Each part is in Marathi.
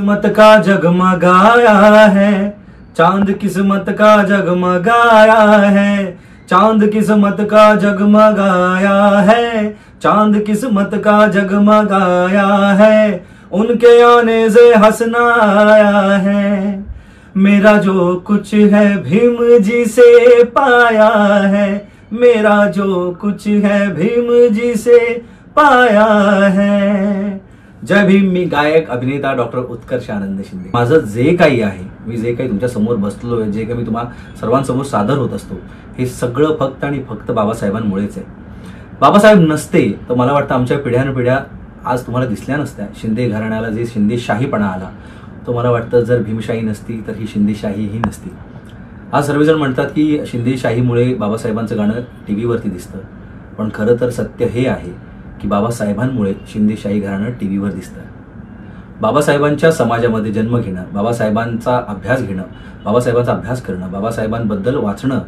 किस्मत का जगमगाया है, चांद किस्मत का जगमगाया है, चांद किस्मत का जगमगाया है, चांद किस्मत का जगमगाया है, उनके आने से हंसना आया है। मेरा जो कुछ है भीम जी से पाया है, मेरा जो कुछ है भीम जी से पाया है। जय भीम। मी गायक अभिनेता डॉक्टर उत्कर्ष आनंद शिंदे। माझं जे काही आहे, मी जे काही तुमच्या समोर बसलोय, जे काही मी तुम्हा सर्वांसमोर सादर होत असतो, हे सगळं फक्त आणि फक्त बाबासाहेबांमुळेच आहे। बाबासाहेब नसते तर मला वाटतं आमच्या पिढ्यानपिढ्या आज तुम्हाला दिसल्या नसत्या। शिंदे घराण्याला जे शिंदेशाहीपणा आला, तो मला वाटतं जर भीमशाही नसती तर ही शिंदेशाही ही नसती। आज सर्वजण म्हणतात की शिंदेशाहीमुळे बाबासाहेबांचं गाणं टीव्हीवरती दिसतं, पण खरं तर सत्य हे आहे की बाबासाहेबांमुळे शिंदेशाही घराणं टीव्हीवर दिसतं। बाबासाहेबांच्या समाजामध्ये जन्म घेणं, बाबासाहेबांचा अभ्यास घेणं, बाबासाहेबांचा अभ्यास करणं, बाबासाहेबांबद्दल वाचणं,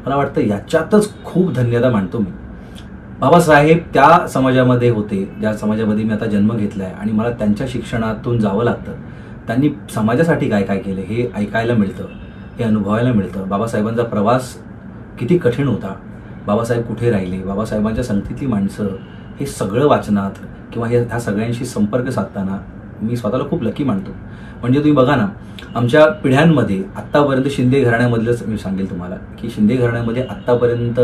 मला वाटतं याच्यातच खूप धन्यता मानतो मी। बाबासाहेब त्या समाजामध्ये होते ज्या समाजामध्ये मी आता जन्म घेतलाय आणि मला त्यांच्या शिक्षणातून जावं लागतं। त्यांनी समाजासाठी काय काय केलं हे ऐकायला मिळतं, हे अनुभवायला मिळतं। बाबासाहेबांचा प्रवास किती कठीण होता, बाबासाहेब कुठे राहिले, बाबासाहेबांच्या संगतीतली माणसं, हे सगळं वाचनात किंवा ह्या सगळ्यांशी संपर्क साधताना मी स्वतःला खूप लकी मानतो। म्हणजे तुम्ही बघा ना, आमच्या पिढ्यांमध्ये आत्तापर्यंत शिंदे घराण्यामधलंच मी सांगेल तुम्हाला की शिंदे घराण्यामध्ये आत्तापर्यंत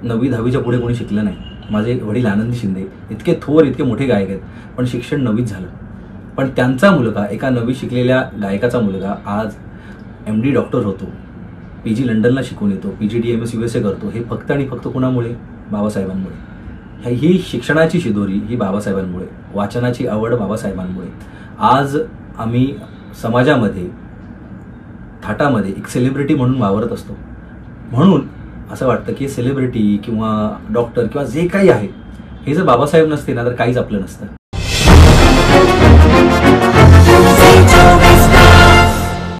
9वी 10वीच्या पुढे कोणी शिकलं नाही। माझे वडील आनंदी शिंदे इतके थोर, इतके मोठे गायक आहेत, पण शिक्षण 9वीत झालं। पण त्यांचा मुलगा, एका 9वी शिकलेल्या गायकाचा मुलगा आज MD डॉक्टर होतो, PG लंडनला शिकून येतो, PG DMS USA करतो, हे फक्त आणि फक्त कुणामुळे? बाबासाहेबांमुळे। ही शिक्षणाची शिदोरी ही बाबासाहेबांमुळे, वाचनाची आवड बाबासाहेबांमुळे। आज आम्ही समाजामध्ये थाटामध्ये एक सेलिब्रिटी म्हणून वावरत असतो। म्हणून असं वाटतं की सेलिब्रिटी किंवा डॉक्टर किंवा जे काही आहे हे जर बाबासाहेब नसते ना तर काहीच आपलं नसतं।